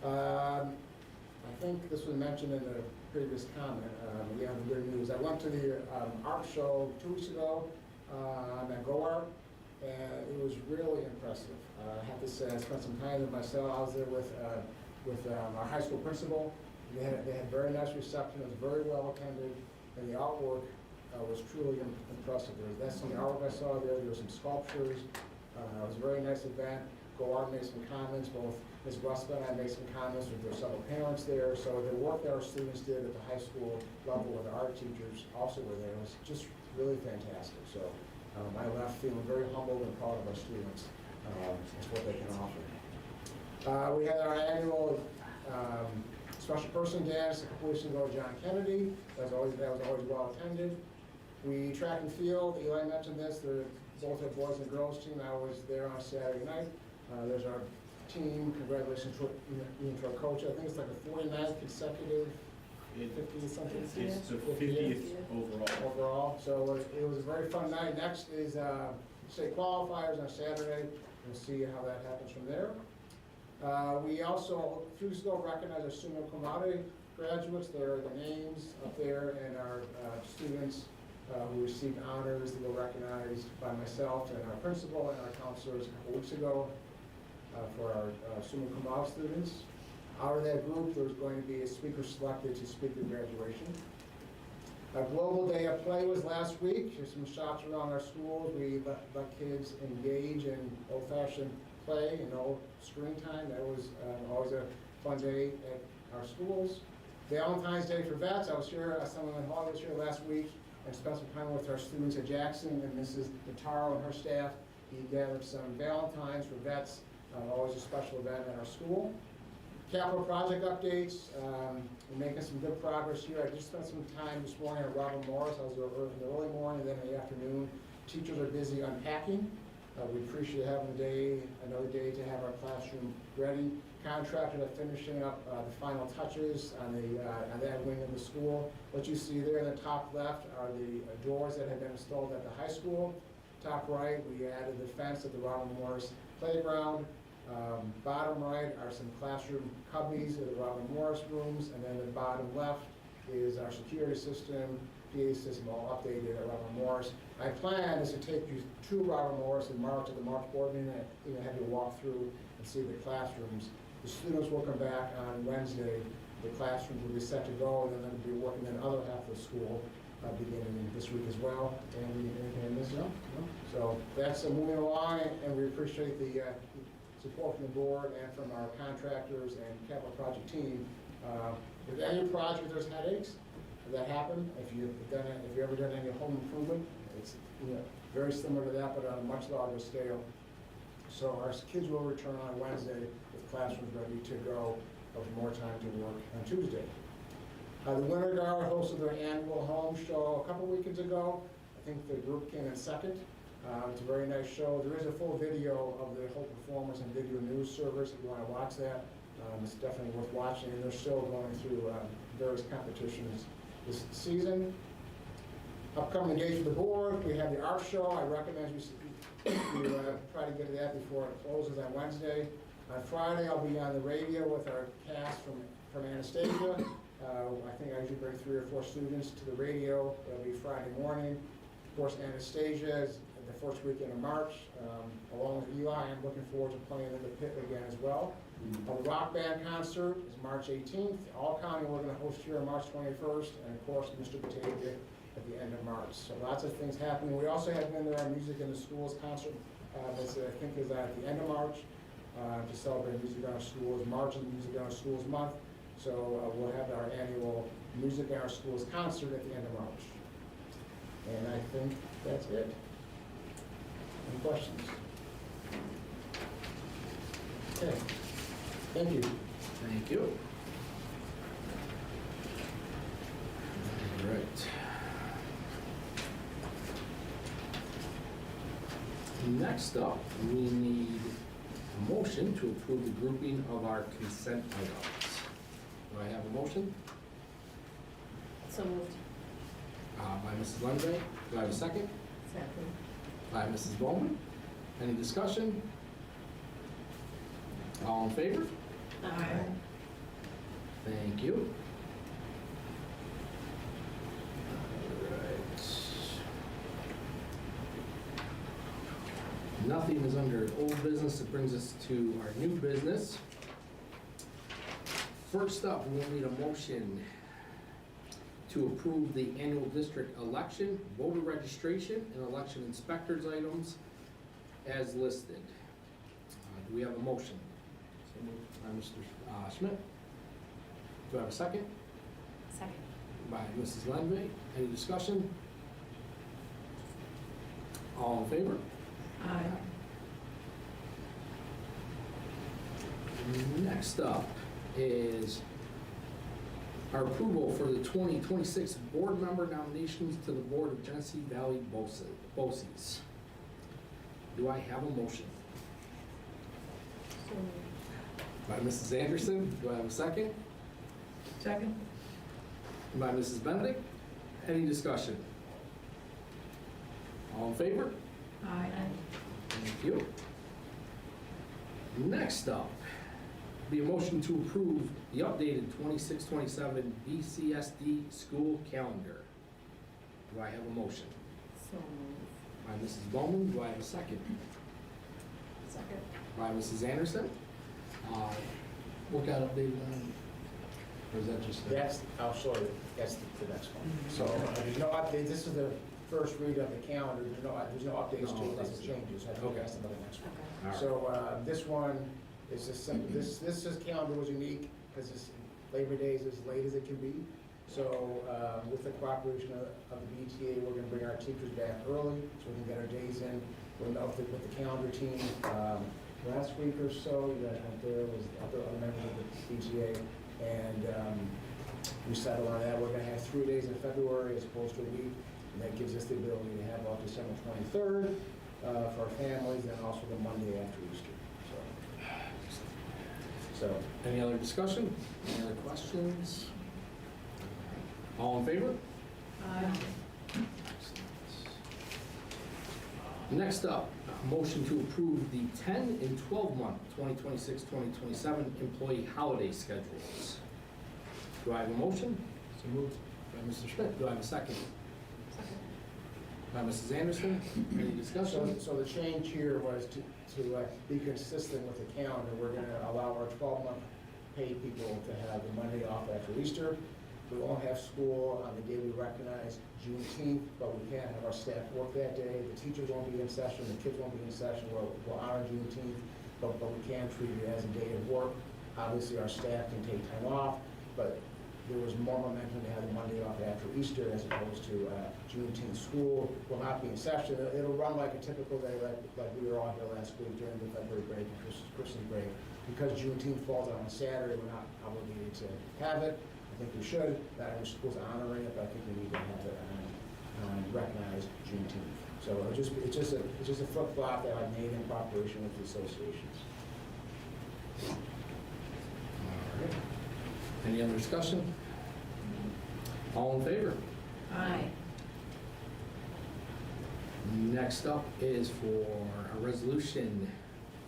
I think this was mentioned in the previous comment. We have the good news. I went to the art show 2 weeks ago at GoArt, and it was really impressive. I have to say, I spent some time with myself. I was there with our high school principal. They had very nice reception. It was very well attended, and the artwork was truly impressive. That's some of the artwork I saw there. There were some sculptures. It was a very nice event. Gordon made some comments, both Ms. Russell and I made some comments, there were several parents there. So the work that our students did at the high school level with our art teachers also were there was just really fantastic. So I left feeling very humbled and proud of our students. It's what they can offer. We had our annual special person dance a couple weeks ago, John Kennedy. That was always well attended. We track and field, Eli mentioned this, they're both a boys and girls team. I was there on Saturday night. There's our team, congratulations to our coach. I think it's like a 49th consecutive, 50 something. It's the 50th overall. So it was a very fun night. Next is state qualifiers on Saturday. We'll see how that happens from there. We also, a few weeks ago, recognized our summa cum laude graduates. There are the names up there, and our students who received honors that were recognized by myself and our principal and our counselors a couple weeks ago for our summa cum laude students. Out of that group, there was going to be a speaker selected to speak at graduation. A global day of play was last week. There's some shops around our schools. We let kids engage in old-fashioned play and no screen time. That was always a fun day at our schools. Valentine's Day for vets. I was here, Assemblyman Hall was here last week and spent some time with our students at Jackson, and Mrs. Nataro and her staff. He gathered some Valentines for vets, always a special event at our school. Capital project updates. We're making some good progress here. I just spent some time this morning at Robert Morris. I was there in the early morning and then in the afternoon. Teachers are busy unpacking. We appreciate having another day to have our classroom ready. Contracted at finishing up the final touches on that wing of the school. What you see there in the top left are the doors that have been installed at the high school. Top right, we added the fence at the Robert Morris playground. Bottom right are some classroom cubbies at the Robert Morris rooms, and then the bottom left is our security system, PA system, all updated at Robert Morris. My plan is to take you to Robert Morris in March at the March board meeting, and have you walk through and see the classrooms. The students will come back on Wednesday. The classrooms will be set to go, and then they'll be working in the other half of the school beginning this week as well. And anything I missed? No? So that's moving along, and we appreciate the support from the board and from our contractors and capital project team. With any project, there's headaches that happen. If you've ever done any home improvement, it's very similar to that, but on a much larger scale. So our kids will return on Wednesday with classrooms ready to go, with more time to work on Tuesday. The Winter Guard hosted their annual home show a couple weekends ago. I think the group came in second. It's a very nice show. There is a full video of the whole performance and video news service if you want to watch that. It's definitely worth watching, and they're still going through various competitions this season. Upcoming engagement with the board, we have the art show. I recommend you try to get to that before it closes on Wednesday. On Friday, I'll be on the radio with our cast from Anastasia. I think I usually bring 3 or 4 students to the radio. It'll be Friday morning. Of course, Anastasia is the first weekend of March, along with Eli. I'm looking forward to playing in the pit again as well. The rock band concert is March 18th. All County we're going to host here on March 21st, and of course, Mr. Batavia at the end of March. So lots of things happening. We also have our Music in the Schools concert, which I think is at the end of March, to celebrate Music in Our Schools. March is Music in Our Schools month, so we'll have our annual Music in Our Schools concert at the end of March. And I think that's it. Any questions? Okay. Thank you. Thank you. All right. Next up, we need a motion to approve the grouping of our consent items. Do I have a motion? So moved. By Mrs. Lundgren. Do I have a second? Second. By Mrs. Bowman. Any discussion? All in favor? Aye. Thank you. All right. Nothing is under old business. It brings us to our new business. First up, we'll need a motion to approve the annual district election, voter registration, and election inspectors items as listed. Do we have a motion? So moved by Mr. Schmidt. Do I have a second? Second. By Mrs. Lenve. Any discussion? All in favor? Aye. Next up is our approval for the 2026 board member nominations to the Board of Genesee Valley BOCES. Do I have a motion? By Mrs. Anderson. Do I have a second? Second? By Mrs. Benedict. Any discussion? All in favor? Aye. Thank you. Next up, be a motion to approve the updated 26-27 BCSD school calendar. Do I have a motion? So moved. By Mrs. Bowman. Do I have a second? Second. By Mrs. Anderson. What got updated on? Or is that just? That's, I'll show you, that's the next one. So, there's no update, this is the first read of the calendar, there's no updates to it, unless it changes, I think Okay. that's another next one. All right. So, this one is just, this calendar was unique, because this Labor Day is as late as it can be. So, with the cooperation of the BTA, we're gonna bring our teachers back early, so we can get our days in. We'll know with the calendar team, last week or so, you guys went there, was other members of the BTA, and we settled on that. We're gonna have 3 days in February as opposed to a week, and that gives us the ability to have off December 23rd for our families, and also the Monday after Easter. So, Any other discussion? Any other questions? All in favor? Aye. Next up, a motion to approve the 10 and 12-month 2026-2027 employee holiday schedules. Do I have a motion? So moved. By Mr. Schmidt. Do I have a second? Second. By Mrs. Anderson. Any discussion? so the change here was to be consistent with the calendar. We're gonna allow our 12-month paid people to have the Monday off after Easter. We won't have school on the day we recognize Juneteenth, but we can have our staff work that day. The teachers won't be in session, the kids won't be in session. We'll honor Juneteenth, but we can treat it as a day of work. Obviously, our staff can take time off, but there was more momentum to have the Monday off after Easter as opposed to Juneteenth. School will not be in session. It'll run like a typical day, like we were all here last week during the February break and Christmas break. Because Juneteenth falls on Saturday, we're not obligated to have it. I think we should. Not every school's honoring it, but I think we need to have it on recognized Juneteenth. So it's just a flip flop that I made in cooperation with the associations. All right. Any other discussion? All in favor? Aye. Next up is for a resolution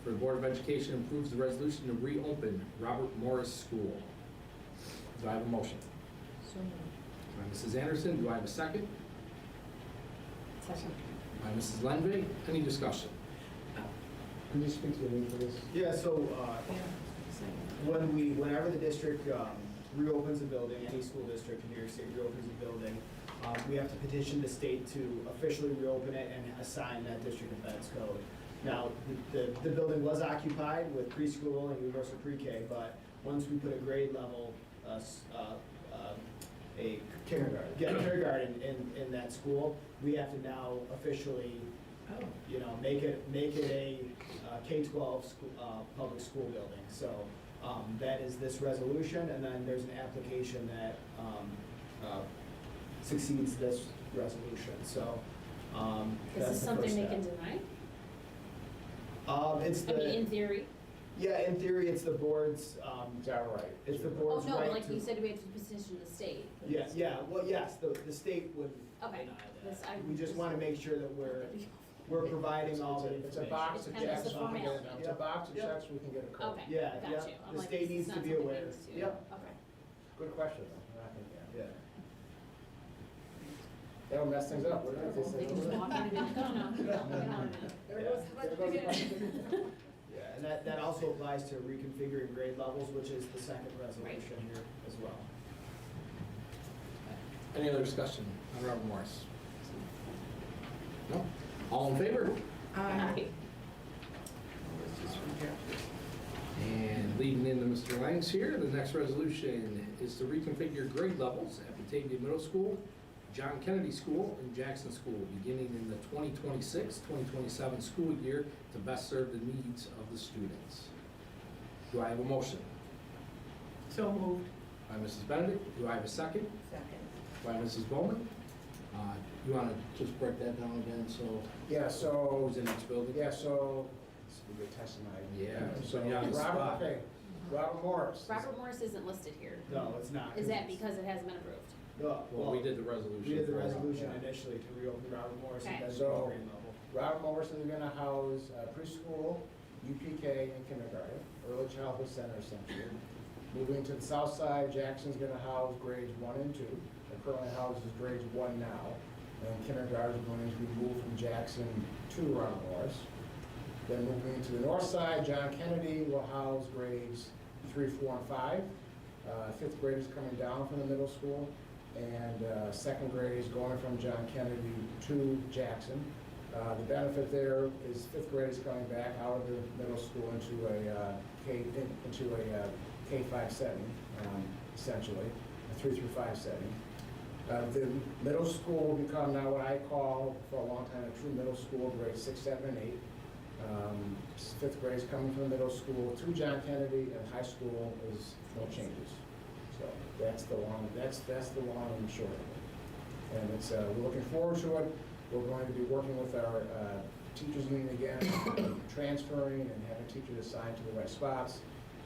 for the Board of Education approves the resolution to reopen Robert Morris School. Do I have a motion? So moved. By Mrs. Anderson. Do I have a second? Second. By Mrs. Lenve. Any discussion? Can you speak to the need for this? Yeah, so Yeah. whenever the district reopens a building, any school district in New York State reopens a building, we have to petition the state to officially reopen it and assign that district offense code. Now, the building was occupied with preschool and universal pre-K, but once we put a grade level, a Kindergarten. kindergarten in that school, we have to now officially, Oh. make it a K-12 public school building. So that is this resolution, and then there's an application that succeeds this resolution. So Is that's this the something first they step. can deny? It's I mean, in the, theory? yeah, in theory, it's the board's, Is that right? it's the Oh, board's no, right like to. you said, we have to petition the state. Yeah, well, yes, the state would Okay. deny This- that. I- We just want to make sure that we're providing all the It's a information. box It's of kind of checks. just a we can get- formality. It's a box of Yep. checks, we can get a code. Okay, Yeah, got yeah. you. I'm The like, state this needs is to not be something aware. needs to- Yep. Okay. Good question, though. I think, yeah. Yeah. That'll mess things up, wouldn't it? If They they can say- just walk in and be like, no, no, no. There goes the question. Yeah, and that also applies to reconfiguring grade levels, which is the second resolution here as well. Any other discussion on Robert Morris? No? All in favor? Aye. Mr. Lang's here. The next resolution is to reconfigure grade levels at Batavia Middle School, John Kennedy School, and Jackson School, beginning in the 2026-2027 school year to best serve the needs of the students. Do I have a motion? So moved. By Mrs. Benedict. Do I have a second? Second. By Mrs. Bowman. You want to just break that down again, so Yeah, so, who's in each building? yeah, so, this will be a test of my. Yeah, So, put you on the Robert, spot. okay, Robert Morris. Robert Morris isn't listed here. No, it's not. Is that because it hasn't been approved? No, Well, we did the resolution. We did the for it. resolution Yeah. initially to reopen Robert Morris Okay. at the So- grade level. Robert Morris is gonna house preschool, UPK, and kindergarten, early childhood center essentially. Moving to the south side, Jackson's gonna house grades 1 and 2. It currently houses grades 1 now. And kindergarten is going to be moved from Jackson to Robert Morris. Then moving to the north side, John Kennedy will house grades 3, 4, and 5. Fifth grade is coming down from the middle school. And second grade is going from John Kennedy to Jackson. The benefit there is fifth grade is coming back out of the middle school into a K-5 setting, essentially, a 3 through 5 setting. The middle school will become now what I call, for a long time, a true middle school, grades 6, 7, and 8. Fifth grade is coming from the middle school to John Kennedy, and high school is no changes. So that's the long and short of it. And it's, we're looking forward to it. We're going to be working with our teachers union again, transferring and having teachers assigned to the right spots,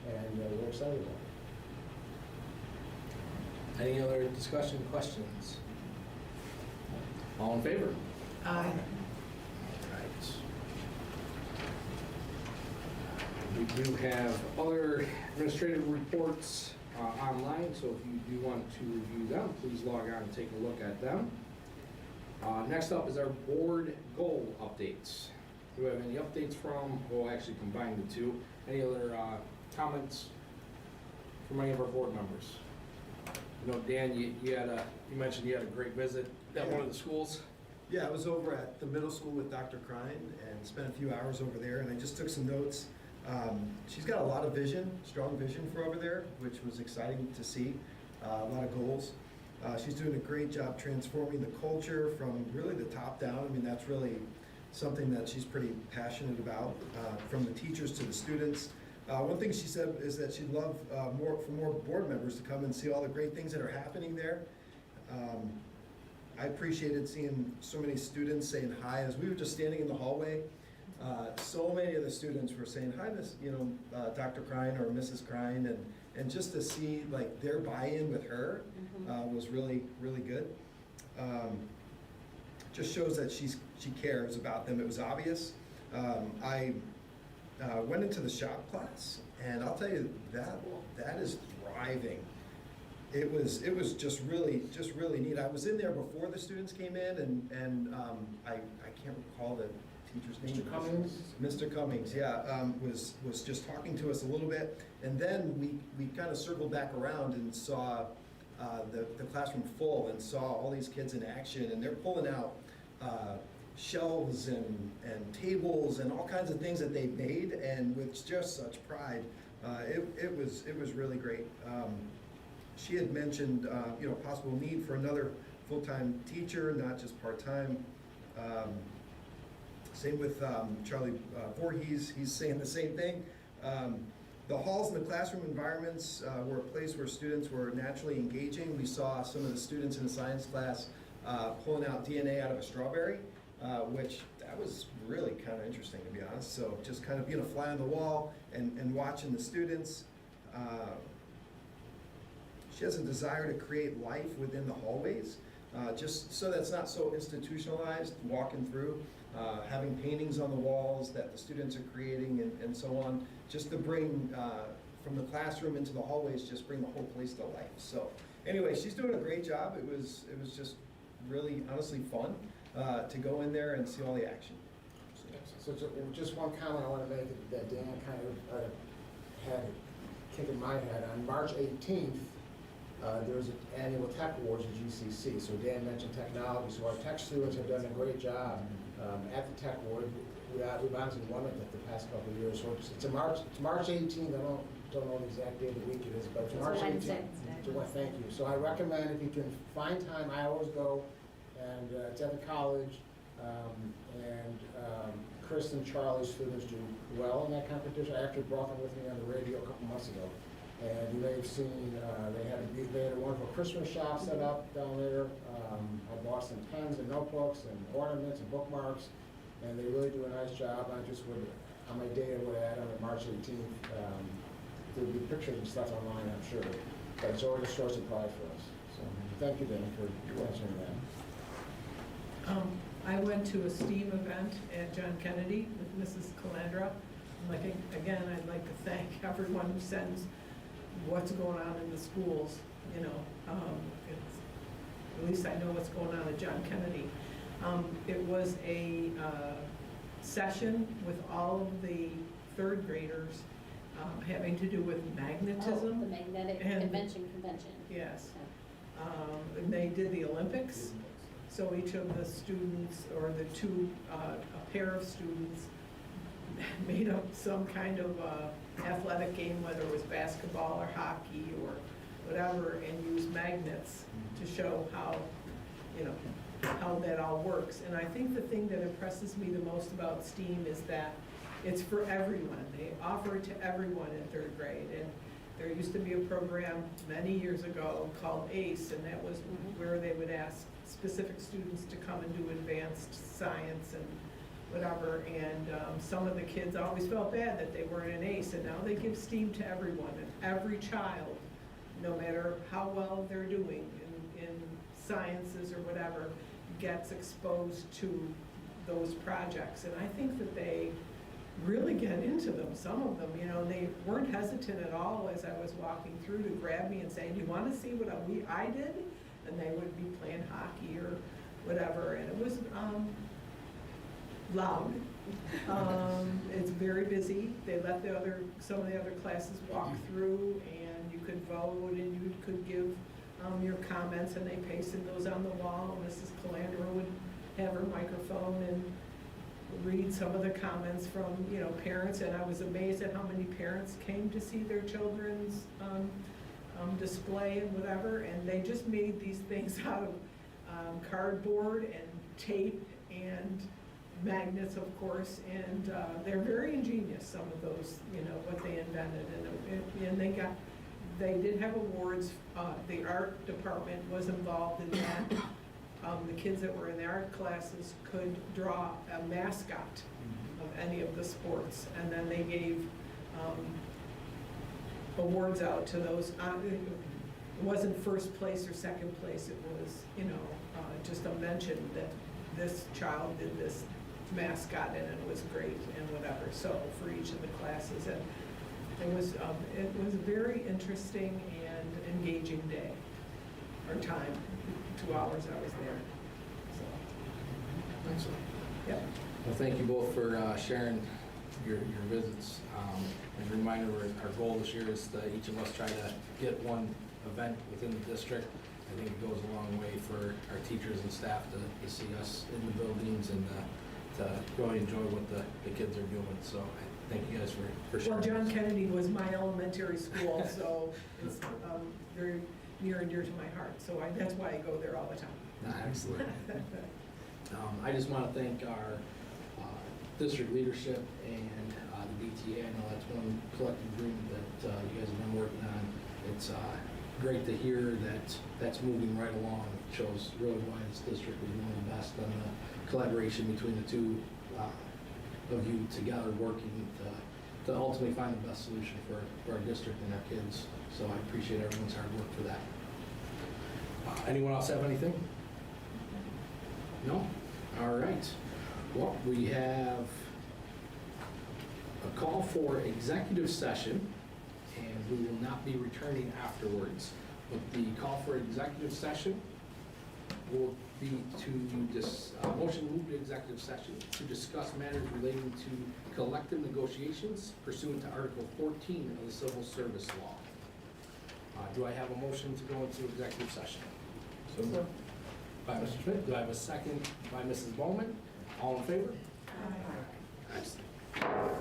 and we're excited about it. Any other discussion, questions? All in favor? Aye. Right. We do have other administrative reports online, so if you do want to review them, please log on and take a look at them. Next up is our board goal updates. Do we have any updates from, we'll actually combine the two. Any other comments from any of our board members? You know, Dan, you mentioned you had a great visit at one of the schools. Yeah, I was over at the middle school with Dr. Krein and spent a few hours over there, and I just took some notes. She's got a lot of vision, strong vision for over there, which was exciting to see, a lot of goals. She's doing a great job transforming the culture from really the top down. I mean, that's really something that she's pretty passionate about, from the teachers to the students. One thing she said is that she'd love for more board members to come and see all the great things that are happening there. I appreciated seeing so many students saying hi as we were just standing in the hallway. So many of the students were saying hi, Dr. Krein or Mrs. Krein, and just to see like their buy-in with her was really, really good. Just shows that she cares about them. It was obvious. I went into the shop class, and I'll tell you that is thriving. It was just really neat. I was in there before the students came in, and I can't recall the teacher's name. Mr. Cummings? Mr. Cummings, yeah, was just talking to us a little bit, and then we kind of circled back around and saw the classroom full and saw all these kids in action, and they're pulling out shelves and tables and all kinds of things that they made, and with just such pride. It was really great. She had mentioned possible need for another full-time teacher, not just part-time. Same with Charlie Voorhees. He's saying the same thing. The halls and the classroom environments were a place where students were naturally engaging. We saw some of the students in the science class pulling out DNA out of a strawberry, which that was really kind of interesting, to be honest. So just kind of being a fly on the wall and watching the students. She has a desire to create life within the hallways, just so that's not so institutionalized, walking through, having paintings on the walls that the students are creating and so on, just to bring from the classroom into the hallways, just bring the whole place to life. So anyway, she's doing a great job. It was just really, honestly fun to go in there and see all the action. So just one comment I want to make that Dan kind of had kicking my head. On March 18th, there's an annual tech awards at GCC. So Dan mentioned technology. So our tech students have done a great job at the tech award. We've honestly won it the past couple of years. So it's March 18th. I don't don't know the exact day of the week it is, but it's It's March 18th. Wednesday. Thank you. So I recommend if you can find time, I always go, and it's at the college, Chris and Charlie's students do well in that competition. I actually brought them with me on the radio a couple months ago. And you may have seen, they had a wonderful Christmas shop set up down there. I bought some pens and notebooks and ornaments and bookmarks, and they really do a nice job. I just would, on my day, I would add on March 18th, there'll be pictures and stuff online, I'm sure. But it's always a source of pride for us. So thank you, Dan, for answering that. I went to a STEAM event at John Kennedy with Mrs. Calandra. And like, again, I'd like to thank everyone who sends what's going on in the schools, you know. At least I know what's going on at John Kennedy. It was a session with all of the third graders having to do with magnetism. Oh, the magnetic and- convention. Yes. And they did the Olympics. So each of the students, or the two, a pair of students, made up some kind of athletic game, whether it was basketball or hockey or whatever, and used magnets to show how, you know, how that all works. And I think the thing that impresses me the most about STEAM is that it's for everyone. They offer it to everyone in third grade. And there used to be a program many years ago called ACE, and that was where they would ask specific students to come and do advanced science and whatever. And some of the kids always felt bad that they weren't an ACE, and now they give STEAM to everyone. And every child, no matter how well they're doing in sciences or whatever, gets exposed to those projects. And I think that they really get into them, some of them, you know. They weren't hesitant at all as I was walking through to grab me and say, do you want to see what I did? And they would be playing hockey or whatever, and it was loud. It's very busy. They let some of the other classes walk through, and you could vote, and you could give your comments, and they pasted those on the wall. Mrs. Calandra would have her microphone and read some of the comments from, you know, parents, and I was amazed at how many parents came to see their children's display and whatever, and they just made these things out of cardboard and tape and magnets, of course, and they're very ingenious, some of those, you know, what they invented, and they did have awards. The art department was involved in that. The kids that were in the art classes could draw a mascot of any of the sports, and then they gave awards out to those. It wasn't first place or second place, it was, you know, just a mention that this child did this mascot and it was great and whatever, so for each of the classes. And it was a very interesting and engaging day, or time, 2 hours I was there, so. Excellent. Yep. Well, thank you both for sharing your visits. As a reminder, our goal this year is that each of us try to get one event within the district. I think it goes a long way for our teachers and staff to see us in the buildings and to really enjoy what the kids are doing. So I thank you guys for sharing. Well, John Kennedy was my elementary school, so it's very near and dear to my heart. So that's why I go there all the time. Excellent. I just want to thank our district leadership and the BTA. I know that's one collective agreement that you guys have been working on. It's great to hear that that's moving right along. It shows really why this district is one of the best on the collaboration between the two of you together, working to ultimately find the best solution for our district and our kids. So I appreciate everyone's hard work for that. Anyone else have anything? No? All right. Well, we have a call for executive session, and we will not be returning afterwards. But the call for executive session will be to motion to move to executive session to discuss matters relating to collective negotiations pursuant to Article 14 of the Civil Service Law. Do I have a motion to go into executive session? So moved. By Mr. Schmidt. Do I have a second by Mrs. Bowman? All in favor?